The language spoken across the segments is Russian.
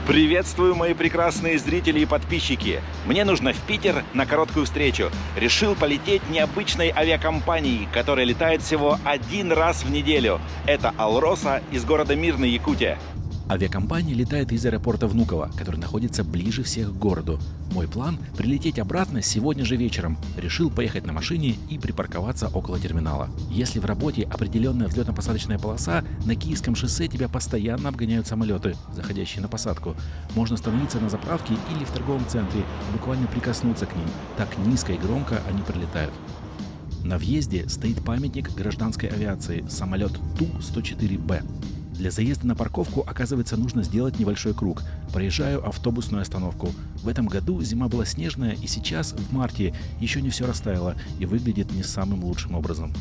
Приветствую, мои прекрасные зрители и подписчики! Мне нужно в Питер на короткую встречу. Решил полететь необычной авиакомпанией, которая летает всего один раз в неделю. Это Алроса из города Мирный, Якутия. Авиакомпания летает из аэропорта Внуково, который находится ближе всех к городу. Мой план – прилететь обратно сегодня же вечером. Решил поехать на машине и припарковаться около терминала. Если в работе определенная взлетно-посадочная полоса, на Киевском шоссе тебя постоянно обгоняют самолеты, заходящие на посадку. Можно остановиться на заправке или в торговом центре, буквально прикоснуться к ним. Так низко и громко они пролетают. На въезде стоит памятник гражданской авиации – самолет Ту-104Б. Для заезда на парковку, оказывается, нужно сделать небольшой круг. Проезжаю автобусную остановку. В этом году зима была снежная, и сейчас, в марте, еще не все растаяло и выглядит не самым лучшим образом.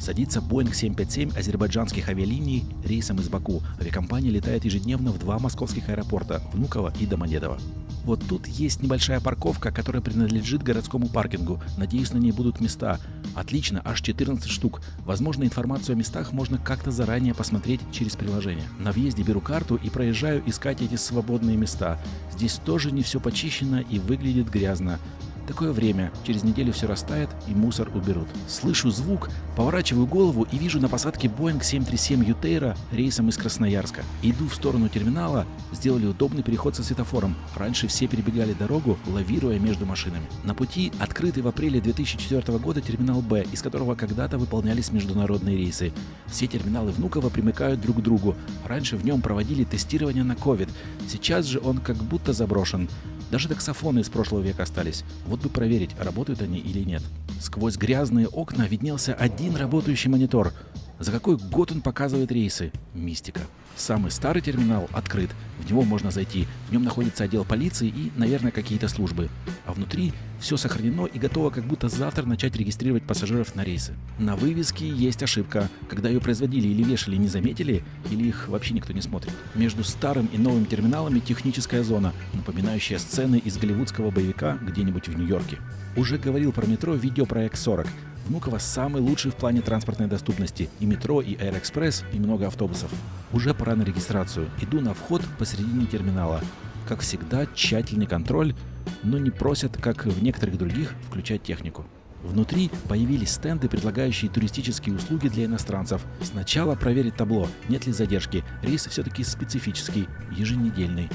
Садится Boeing 757 азербайджанских авиалиний рейсом из Баку. Авиакомпания летает ежедневно в два московских аэропорта – Внуково и Домодедово. Вот тут есть небольшая парковка, которая принадлежит городскому паркингу. Надеюсь, на ней будут места. Отлично, аж 14 штук. Возможно, информацию о местах можно как-то заранее посмотреть через приложение. На въезде беру карту и проезжаю искать эти свободные места. Здесь тоже не все почищено и выглядит грязно. Такое время, через неделю все растает и мусор уберут. Слышу звук, поворачиваю голову и вижу на посадке Boeing 737 Ютейра рейсом из Красноярска. Иду в сторону терминала, сделали удобный переход со светофором. Раньше все перебегали дорогу, лавируя между машинами. На пути открытый в апреле 2004 года терминал Б, из которого когда-то выполнялись международные рейсы. Все терминалы Внуково примыкают друг к другу. Раньше в нем проводили тестирование на COVID. Сейчас же он как будто заброшен. Даже таксофоны из прошлого века остались. Вот бы проверить, работают они или нет. Сквозь грязные окна виднелся один работающий монитор. За какой год он показывает рейсы? Мистика. Самый старый терминал открыт. В него можно зайти. В нем находится отдел полиции и, наверное, какие-то службы. А внутри все сохранено и готово как будто завтра начать регистрировать пассажиров на рейсы. На вывеске есть ошибка. Когда ее производили или вешали, не заметили, или их вообще никто не смотрит. Между старым и новым терминалами техническая зона, напоминающая сцены из голливудского боевика где-нибудь в Нью-Йорке. Уже говорил про метро видеопроект 40. Внуково самый лучший в плане транспортной доступности. И метро, и Аэроэкспресс, и много автобусов. Уже пора на регистрацию. Иду на вход посередине терминала. Как всегда, тщательный контроль, но не просят, как в некоторых других, включать технику. Внутри появились стенды, предлагающие туристические услуги для иностранцев. Сначала проверить табло, нет ли задержки. Рейс все-таки специфический, еженедельный.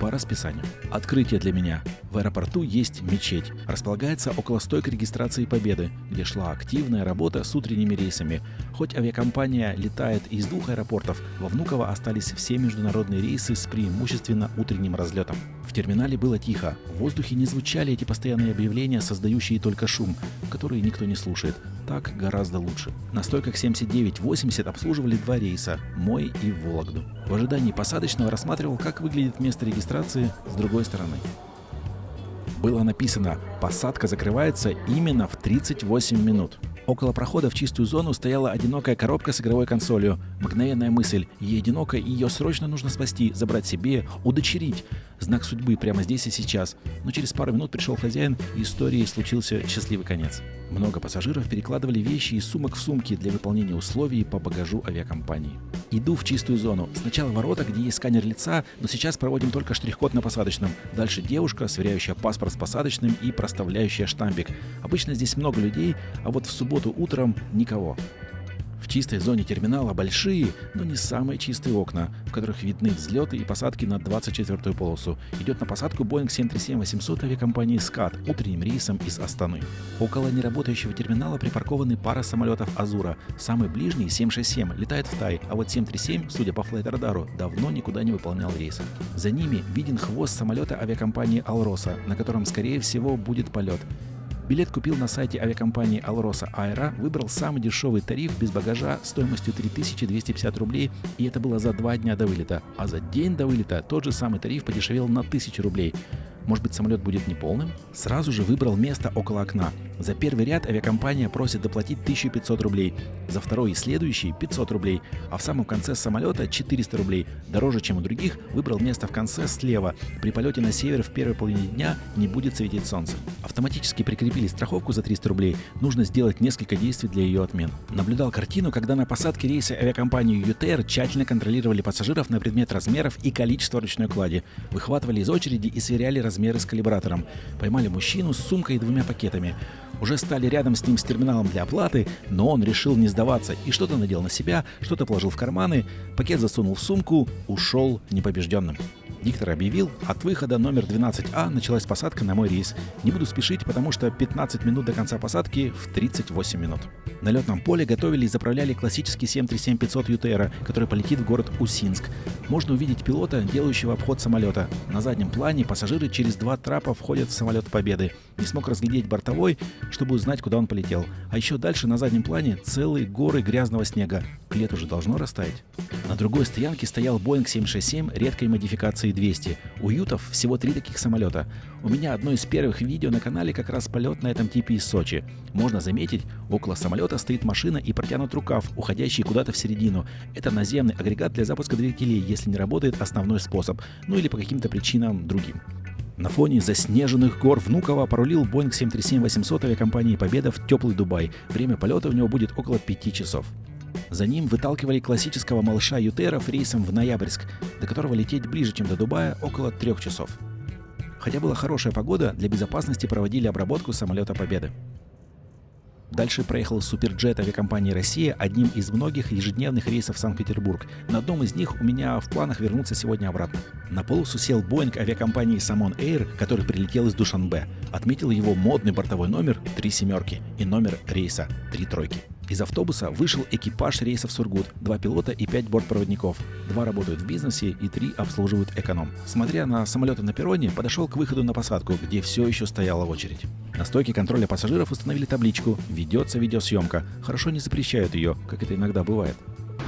По расписанию. Открытие для меня. В аэропорту есть мечеть. Располагается около стойки регистрации Победы, где шла активная работа с утренними рейсами. Хоть авиакомпания летает из двух аэропортов, во Внуково остались все международные рейсы с преимущественно утренним разлетом. В терминале было тихо. В воздухе не звучали эти постоянные объявления, создающие только шум, который никто не слушает. Так гораздо лучше. На стойках 79-80 обслуживали два рейса – мой и Вологду. В ожидании посадочного рассматривал, как выглядит место регистрации с другой стороны. Было написано «Посадка закрывается именно в 38 минут». Около прохода в чистую зону стояла одинокая коробка с игровой консолью. Мгновенная мысль – ей одиноко, и ее срочно нужно спасти, забрать себе, удочерить. Знак судьбы прямо здесь и сейчас. Но через пару минут пришел хозяин, и истории случился счастливый конец. Много пассажиров перекладывали вещи из сумок в сумки для выполнения условий по багажу авиакомпании. Иду в чистую зону. Сначала ворота, где есть сканер лица, но сейчас проводим только штрих-код на посадочном. Дальше девушка, сверяющая паспорт с посадочным и проставляющая штампик. Обычно здесь много людей, а вот в субботу утром никого. В чистой зоне терминала большие, но не самые чистые окна, в которых видны взлеты и посадки на 24-ю полосу. Идет на посадку Boeing 737-800 авиакомпании «Скат» утренним рейсом из Астаны. Около неработающего терминала припаркованы пара самолетов «Азура». Самый ближний, 767, летает в Тай, а вот 737, судя по флайт-радару, давно никуда не выполнял рейсы. За ними виден хвост самолета авиакомпании «Алроса», на котором, скорее всего, будет полет. Билет купил на сайте авиакомпании Alrosa Aero, выбрал самый дешевый тариф без багажа стоимостью 3250 рублей, и это было за 2 дня до вылета. А за день до вылета тот же самый тариф подешевел на 1000 рублей. Может быть, самолет будет неполным? Сразу же выбрал место около окна. За первый ряд авиакомпания просит доплатить 1500 рублей, за второй и следующий 500 рублей, а в самом конце самолета 400 рублей. Дороже, чем у других, выбрал место в конце слева. При полете на север в первой половине дня не будет светить солнце. автоматически прикрепили страховку за 300 рублей, нужно сделать несколько действий для ее отмены. Наблюдал картину, когда на посадке рейса авиакомпании ЮТР тщательно контролировали пассажиров на предмет размеров и количества ручной клади, выхватывали из очереди и сверяли размеры с калибратором. Поймали мужчину с сумкой и 2 пакетами. Уже стали рядом с ним с терминалом для оплаты, но он решил не сдаваться и что-то надел на себя, что-то положил в карманы, пакет засунул в сумку, ушел непобежденным. Диктор объявил, от выхода номер 12А началась посадка на мой рейс. Не буду спешить, потому что 15 минут до конца посадки в 38 минут. На летном поле готовили и заправляли классический 737-500 ЮТР, который полетит в город Усинск. Можно увидеть пилота, делающего обход самолета. На заднем плане пассажиры через 2 трапа входят в самолет Победы. Не смог разглядеть бортовой, чтобы узнать, куда он полетел. А еще дальше на заднем плане целые горы грязного снега. К лету уже должно растаять. На другой стоянке стоял Boeing 767 редкой модификации 200. У ютов всего 3 таких самолета. У меня одно из первых видео на канале как раз полет на этом типе из Сочи. Можно заметить, около самолета стоит машина и протянут рукав, уходящий куда-то в середину. Это наземный агрегат для запуска двигателей, если не работает основной способ, ну или по каким-то причинам другим. На фоне заснеженных гор Внуково порулил Boeing 737-800 авиакомпании «Победа» в теплый Дубай. Время полета у него будет около 5 часов. За ним выталкивали классического малыша ЮТРов рейсом в Ноябрьск, до которого лететь ближе, чем до Дубая, около 3 часов. Хотя была хорошая погода, для безопасности проводили обработку самолета «Победы». Дальше проехал суперджет авиакомпании «Россия» одним из многих ежедневных рейсов в Санкт-Петербург. На одном из них у меня в планах вернуться сегодня обратно. На полосу сел Boeing авиакомпании Самон Air, который прилетел из Душанбе. Отметил его модный бортовой номер 3 семерки и номер рейса 3 тройки. Из автобуса вышел экипаж рейса в Сургут, 2 пилота и 5 бортпроводников. 2 работают в бизнесе и 3 обслуживают эконом. Смотря на самолеты на перроне, подошел к выходу на посадку, где все еще стояла очередь. На стойке контроля пассажиров установили табличку «Ведется видеосъемка». Хорошо не запрещают ее, как это иногда бывает.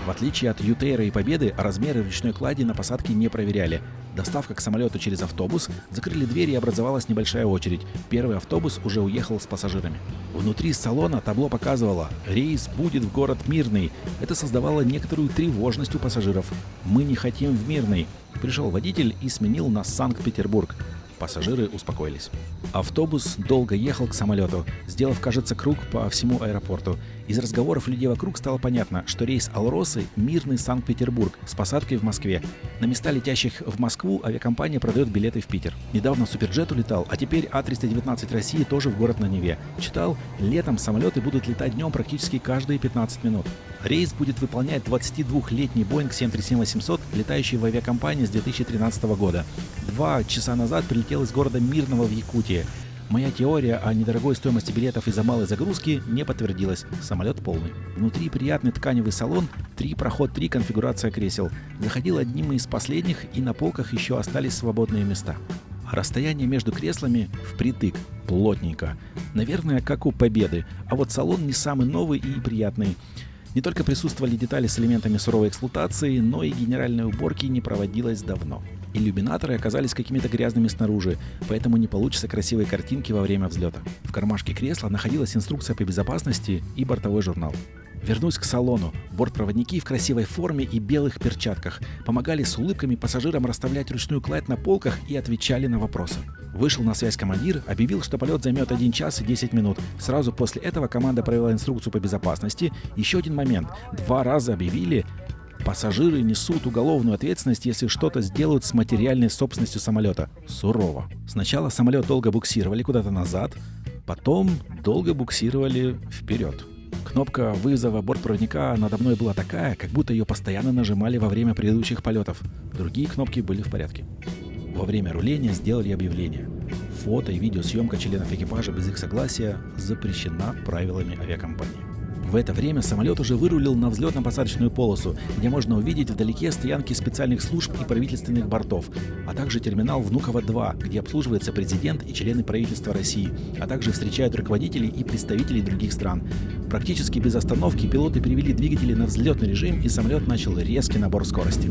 В отличие от ЮТР и Победы, размеры ручной клади на посадке не проверяли. Доставка к самолету через автобус, закрыли двери и образовалась небольшая очередь. Первый автобус уже уехал с пассажирами. Внутри салона табло показывало «Рейс будет в город Мирный». Это создавало некоторую тревожность у пассажиров. «Мы не хотим в Мирный». Пришел водитель и сменил на Санкт-Петербург. Пассажиры успокоились. Автобус долго ехал к самолету, сделав, кажется, круг по всему аэропорту. Из разговоров людей вокруг стало понятно, что рейс Алросы – Мирный Санкт-Петербург с посадкой в Москве. На места летящих в Москву авиакомпания продает билеты в Питер. Недавно суперджет улетал, а теперь А319 России тоже в город на Неве. Читал, летом самолеты будут летать днем практически каждые 15 минут. Рейс будет выполнять 22-летний Boeing 737-800, летающий в авиакомпании с 2013 года. 2 часа назад прилетел из города Мирного в Якутии. Моя теория о недорогой стоимости билетов из-за малой загрузки не подтвердилась. Самолет полный. Внутри приятный тканевый салон, 3 проход, 3 конфигурация кресел. Заходил одним из последних, и на полках еще остались свободные места. Расстояние между креслами впритык, плотненько. Наверное, как у Победы. А вот салон не самый новый и приятный. Не только присутствовали детали с элементами суровой эксплуатации, но и генеральной уборки не проводилось давно. Иллюминаторы оказались какими-то грязными снаружи, поэтому не получится красивой картинки во время взлета. В кармашке кресла находилась инструкция по безопасности и бортовой журнал. Вернусь к салону. Бортпроводники в красивой форме и белых перчатках помогали с улыбками пассажирам расставлять ручную кладь на полках и отвечали на вопросы. Вышел на связь командир, объявил, что полет займет 1 час и 10 минут. Сразу после этого команда провела инструкцию по безопасности. Еще один момент. 2 раза объявили: пассажиры несут уголовную ответственность, если что-то сделают с материальной собственностью самолета. Сурово. Сначала самолет долго буксировали куда-то назад, потом долго буксировали вперед. Кнопка вызова бортпроводника надо мной была такая, как будто ее постоянно нажимали во время предыдущих полетов. Другие кнопки были в порядке. Во время руления сделали объявление. Фото и видеосъемка членов экипажа без их согласия запрещена правилами авиакомпании. В это время самолет уже вырулил на взлетно-посадочную полосу, где можно увидеть вдалеке стоянки специальных служб и правительственных бортов, а также терминал Внуково-2, где обслуживается президент и члены правительства России, а также встречают руководителей и представителей других стран. Практически без остановки пилоты перевели двигатели на взлетный режим, и самолет начал резкий набор скорости.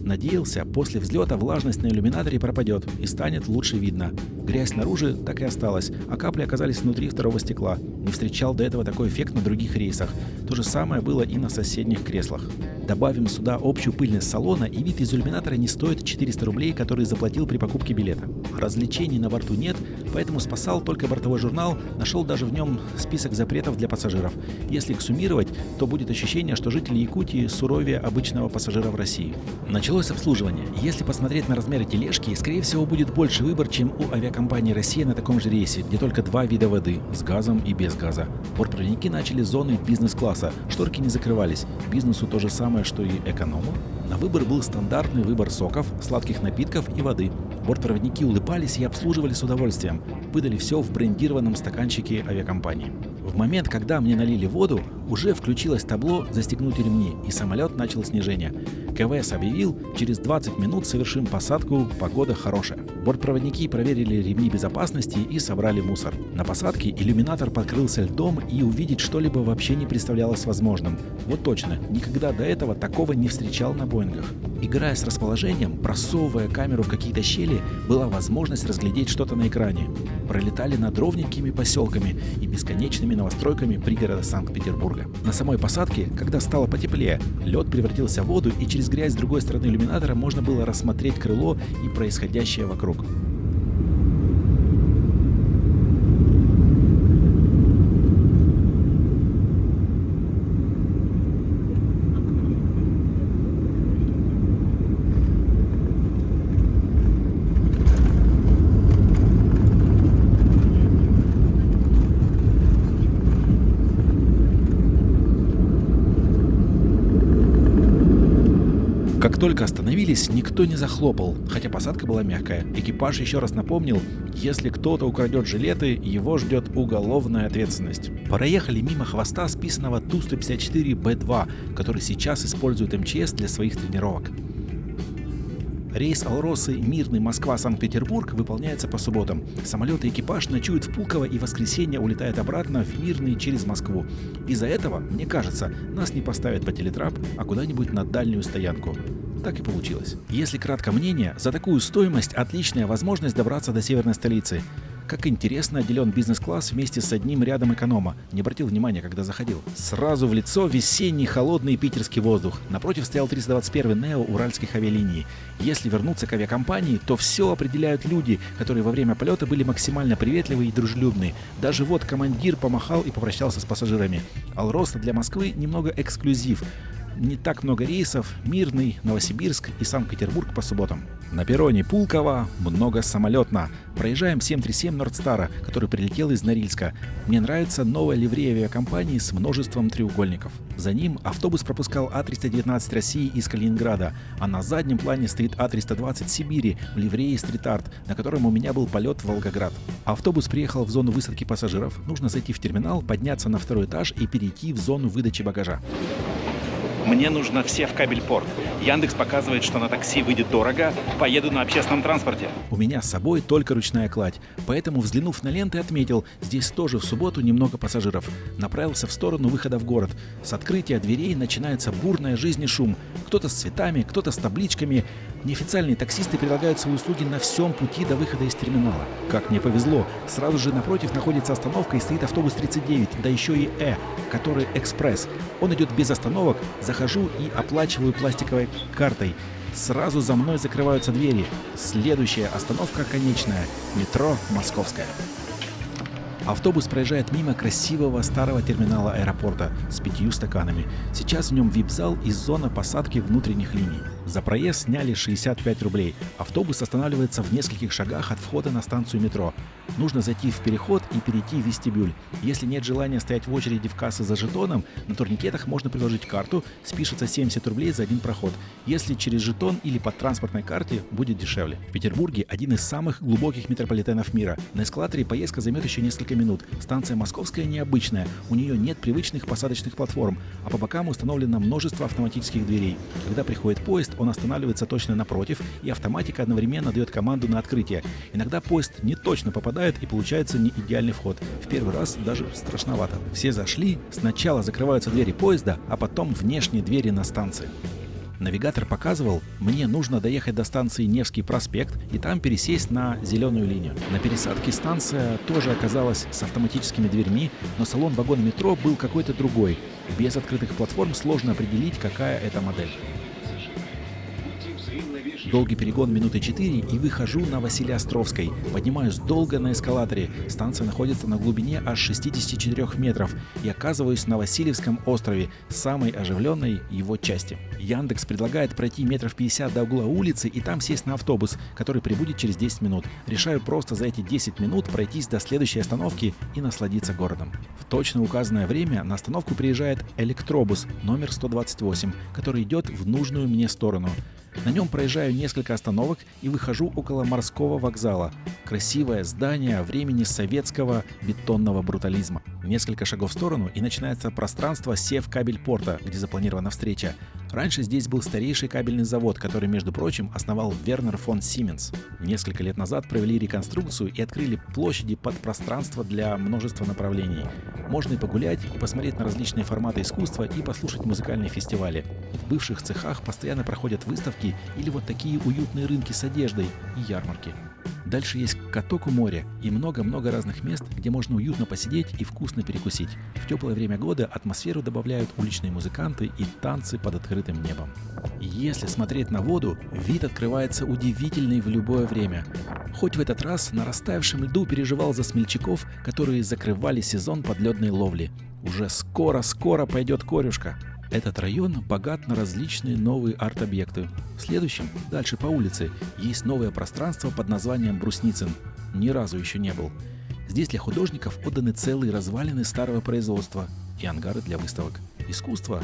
Надеялся, после взлета влажность на иллюминаторе пропадет и станет лучше видно. Грязь снаружи так и осталась, а капли оказались внутри второго стекла. Не встречал до этого такой эффект на других рейсах. То же самое было и на соседних креслах. Добавим сюда общую пыльность салона, и вид из иллюминатора не стоит 400 рублей, которые заплатил при покупке билета. Развлечений на борту нет, поэтому спасал только бортовой журнал, нашел даже в нем список запретов для пассажиров. Если их суммировать, то будет ощущение, что жители Якутии суровее обычного пассажира в России. Началось обслуживание. Если посмотреть на размеры тележки, скорее всего будет больше выбор, чем у авиакомпании «Россия» на таком же рейсе, где только два вида воды – с газом и без газа. Бортпроводники начали с зоны бизнес-класса, шторки не закрывались. Бизнесу то же самое, что и эконому. На выбор был стандартный выбор соков, сладких напитков и воды. Бортпроводники улыбались и обслуживали с удовольствием. Выдали все в брендированном стаканчике авиакомпании. В момент, когда мне налили воду, уже включилось табло «Застегнуть ремни», и самолет начал снижение. КВС объявил: через 20 минут совершим посадку, погода хорошая. Бортпроводники проверили ремни безопасности и собрали мусор. На посадке иллюминатор покрылся льдом, и увидеть что-либо вообще не представлялось возможным. Вот точно, никогда до этого такого не встречал на Боингах. Играя с расположением, просовывая камеру в какие-то щели, была возможность разглядеть что-то на экране. Пролетали над ровненькими поселками и бесконечными новостройками пригорода Санкт-Петербурга. На самой посадке, когда стало потеплее, лед превратился в воду, и через грязь с другой стороны иллюминатора можно было рассмотреть крыло и происходящее вокруг. Как только остановились, никто не захлопал, хотя посадка была мягкая. Экипаж еще раз напомнил: если кто-то украдет жилеты, его ждет уголовная ответственность. Проехали мимо хвоста списанного Ту-154Б2, который сейчас использует МЧС для своих тренировок. Рейс Алросы Мирный Москва-Санкт-Петербург выполняется по субботам. Самолет и экипаж ночуют в Пулково, и в воскресенье улетает обратно в Мирный через Москву. Из-за этого, мне кажется, нас не поставят по телетрап, а куда-нибудь на дальнюю стоянку. Так и получилось. Если кратко мнение, за такую стоимость отличная возможность добраться до северной столицы. Как интересно отделен бизнес-класс вместе с одним рядом эконома. Не обратил внимания, когда заходил. Сразу в лицо весенний холодный питерский воздух. Напротив стоял 321 НЕО Уральских авиалиний. Если вернуться к авиакомпании, то все определяют люди, которые во время полета были максимально приветливы и дружелюбны. Даже вот командир помахал и попрощался с пассажирами. Алроса для Москвы немного эксклюзив. Не так много рейсов: Мирный, Новосибирск и Санкт-Петербург по субботам. На перроне Пулково много самолетно. Проезжаем 737 Нордстара, который прилетел из Норильска. Мне нравится новая ливрея авиакомпании с множеством треугольников. За ним автобус пропускал А319 России из Калининграда, а на заднем плане стоит А320 Сибири в ливрее стрит-арт, на котором у меня был полет в Волгоград. Автобус приехал в зону высадки пассажиров. Нужно зайти в терминал, подняться на второй этаж и перейти в зону выдачи багажа. Мне нужно все в кабельпорт. Яндекс показывает, что на такси выйдет дорого. Поеду на общественном транспорте. У меня с собой только ручная кладь, поэтому, взглянув на ленты, отметил: здесь тоже в субботу немного пассажиров. Направился в сторону выхода в город. С открытия дверей начинается бурная жизнь и шум. Кто-то с цветами, кто-то с табличками. Неофициальные таксисты предлагают свои услуги на всем пути до выхода из терминала. Как мне повезло, сразу же напротив находится остановка и стоит автобус 39, да еще и который экспресс. Он идет без остановок. Захожу и оплачиваю пластиковой картой. Сразу за мной закрываются двери. Следующая остановка конечная. Метро Московская. Автобус проезжает мимо красивого старого терминала аэропорта с 5 стаканами. Сейчас в нем вип-зал и зона посадки внутренних линий. За проезд сняли 65 рублей. Автобус останавливается в нескольких шагах от входа на станцию метро. Нужно зайти в переход и перейти в вестибюль. Если нет желания стоять в очереди в кассы за жетоном, на турникетах можно приложить карту, спишется 70 рублей за один проход. Если через жетон или по транспортной карте, будет дешевле. В Петербурге один из самых глубоких метрополитенов мира. На эскалаторе поездка займет еще несколько минут. Станция Московская необычная. У нее нет привычных посадочных платформ, а по бокам установлено множество автоматических дверей. Когда приходит поезд, он останавливается точно напротив, и автоматика одновременно дает команду на открытие. Иногда поезд не точно попадает, и получается не идеальный вход. В первый раз даже страшновато. Все зашли, сначала закрываются двери поезда, а потом внешние двери на станции. Навигатор показывал, мне нужно доехать до станции Невский проспект и там пересесть на зеленую линию. На пересадке станция тоже оказалась с автоматическими дверьми, но салон вагона метро был какой-то другой. Без открытых платформ сложно определить, какая это модель. Долгий перегон минуты 4 и выхожу на Василеостровской. Поднимаюсь долго на эскалаторе. Станция находится на глубине аж 64 метров и оказываюсь на Васильевском острове, самой оживленной его части. Яндекс предлагает пройти метров 50 до угла улицы и там сесть на автобус, который прибудет через 10 минут. Решаю просто за эти 10 минут пройтись до следующей остановки и насладиться городом. В точно указанное время на остановку приезжает электробус номер 128, который идет в нужную мне сторону. На нем проезжаю несколько остановок и выхожу около морского вокзала. Красивое здание времени советского бетонного брутализма. Несколько шагов в сторону и начинается пространство Севкабельпорта, где запланирована встреча. Раньше здесь был старейший кабельный завод, который, между прочим, основал Вернер фон Сименс. Несколько лет назад провели реконструкцию и открыли площади под пространство для множества направлений. Можно и погулять, и посмотреть на различные форматы искусства, и послушать музыкальные фестивали. В бывших цехах постоянно проходят выставки или вот такие уютные рынки с одеждой и ярмарки. Дальше есть каток у моря и много-много разных мест, где можно уютно посидеть и вкусно перекусить. В теплое время года атмосферу добавляют уличные музыканты и танцы под открытым небом. Если смотреть на воду, вид открывается удивительный в любое время. Хоть в этот раз на растаявшем льду переживал за смельчаков, которые закрывали сезон подледной ловли. Уже скоро пойдет корюшка. Этот район богат на различные новые арт-объекты. В следующем, дальше по улице, есть новое пространство под названием Брусницын. Ни разу еще не был. Здесь для художников отданы целые развалины старого производства и ангары для выставок. Искусство,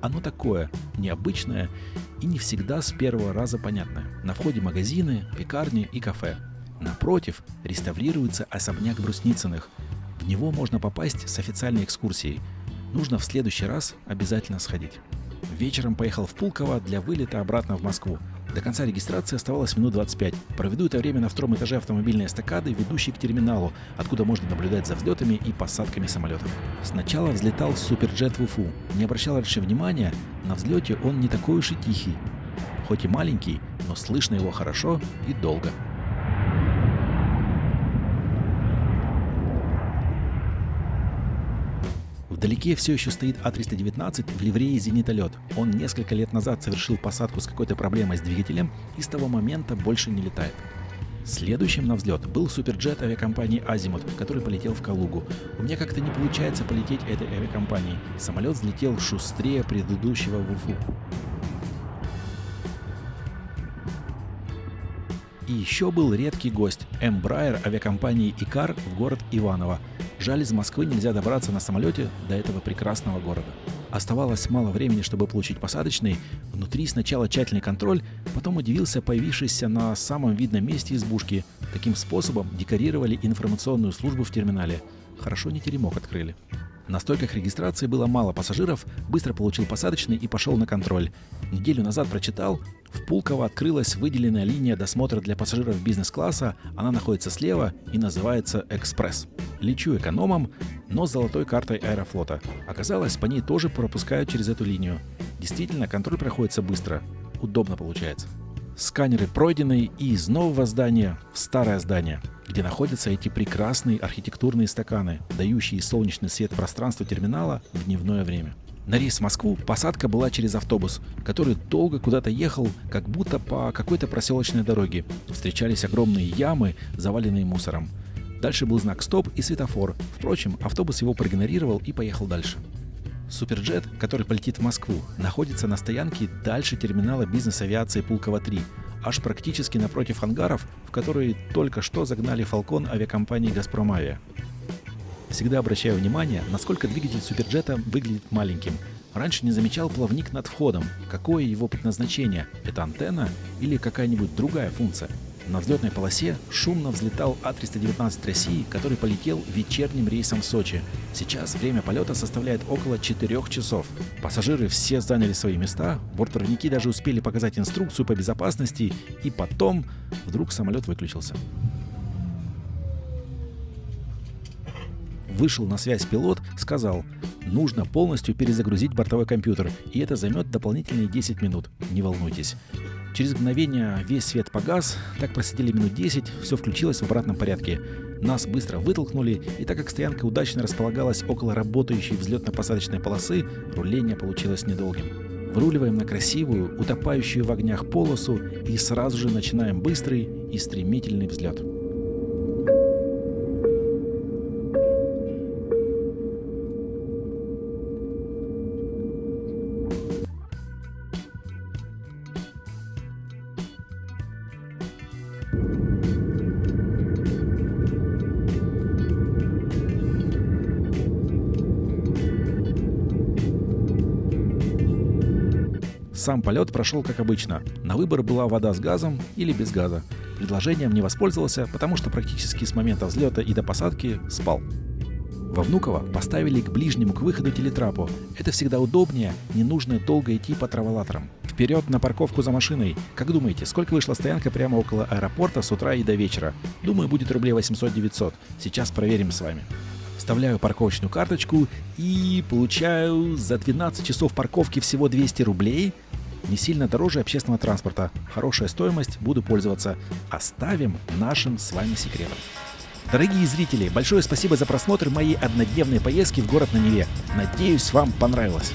оно такое, необычное и не всегда с первого раза понятное. На входе магазины, пекарни и кафе. Напротив реставрируется особняк Брусницыных. В него можно попасть с официальной экскурсией. Нужно в следующий раз обязательно сходить. Вечером поехал в Пулково для вылета обратно в Москву. До конца регистрации оставалось минут 25. Проведу это время на втором этаже автомобильной эстакады, ведущей к терминалу, откуда можно наблюдать за взлетами и посадками самолетов. Сначала взлетал Суперджет в Уфу. Не обращал раньше внимания, на взлете он не такой уж и тихий. Хоть и маленький, но слышно его хорошо и долго. Вдалеке все еще стоит А-319 в ливрее «Зенитолет». Он несколько лет назад совершил посадку с какой-то проблемой с двигателем и с того момента больше не летает. Следующим на взлет был суперджет авиакомпании «Азимут», который полетел в Калугу. У меня как-то не получается полететь этой авиакомпанией. Самолет взлетел шустрее предыдущего в Уфу. И еще был редкий гость – Embraer авиакомпании «Икар» в город Иваново. Жаль, из Москвы нельзя добраться на самолете до этого прекрасного города. Оставалось мало времени, чтобы получить посадочный. Внутри сначала тщательный контроль, потом удивился появившейся на самом видном месте избушки. Таким способом декорировали информационную службу в терминале. Хорошо не теремок открыли. На стойках регистрации было мало пассажиров, быстро получил посадочный и пошел на контроль. Неделю назад прочитал, в Пулково открылась выделенная линия досмотра для пассажиров бизнес-класса, она находится слева и называется «Экспресс». Лечу экономом, но с золотой картой Аэрофлота. Оказалось, по ней тоже пропускают через эту линию. Действительно, контроль проходится быстро. Удобно получается. Сканеры пройдены и из нового здания в старое здание, где находятся эти прекрасные архитектурные стаканы, дающие солнечный свет пространству терминала в дневное время. На рейс в Москву посадка была через автобус, который долго куда-то ехал, как будто по какой-то проселочной дороге. Встречались огромные ямы, заваленные мусором. Дальше был знак «Стоп» и светофор. Впрочем, автобус его проигнорировал и поехал дальше. Суперджет, который полетит в Москву, находится на стоянке дальше терминала бизнес-авиации Пулково-3, аж практически напротив ангаров, в которые только что загнали «Фалкон» авиакомпании «Газпромавиа». Всегда обращаю внимание, насколько двигатель Суперджета выглядит маленьким. Раньше не замечал плавник над входом. Какое его предназначение? Это антенна или какая-нибудь другая функция? На взлетной полосе шумно взлетал А-319 России, который полетел вечерним рейсом в Сочи. Сейчас время полета составляет около 4 часов. Пассажиры все заняли свои места, бортпроводники даже успели показать инструкцию по безопасности, и потом вдруг самолет выключился. Вышел на связь пилот, сказал: Нужно полностью перезагрузить бортовой компьютер, и это займет дополнительные 10 минут. Не волнуйтесь. Через мгновение весь свет погас, так просидели минут 10, все включилось в обратном порядке. Нас быстро вытолкнули, и так как стоянка удачно располагалась около работающей взлетно-посадочной полосы, руление получилось недолгим. Выруливаем на красивую, утопающую в огнях полосу и сразу же начинаем быстрый и стремительный взлет. Сам полет прошел как обычно. На выбор была вода с газом или без газа. Предложением не воспользовался, потому что практически с момента взлета и до посадки спал. Во Внуково поставили к ближнему к выходу телетрапу. Это всегда удобнее, не нужно долго идти по траволаторам. Вперед на парковку за машиной. Как думаете, сколько вышла стоянка прямо около аэропорта с утра и до вечера? Думаю, будет рублей 800-900. Сейчас проверим с вами. Вставляю парковочную карточку и получаю за 12 часов парковки всего 200 рублей. Не сильно дороже общественного транспорта. Хорошая стоимость, буду пользоваться. Оставим нашим с вами секретом. Дорогие зрители, большое спасибо за просмотр моей однодневной поездки в город на Неве. Надеюсь, вам понравилось.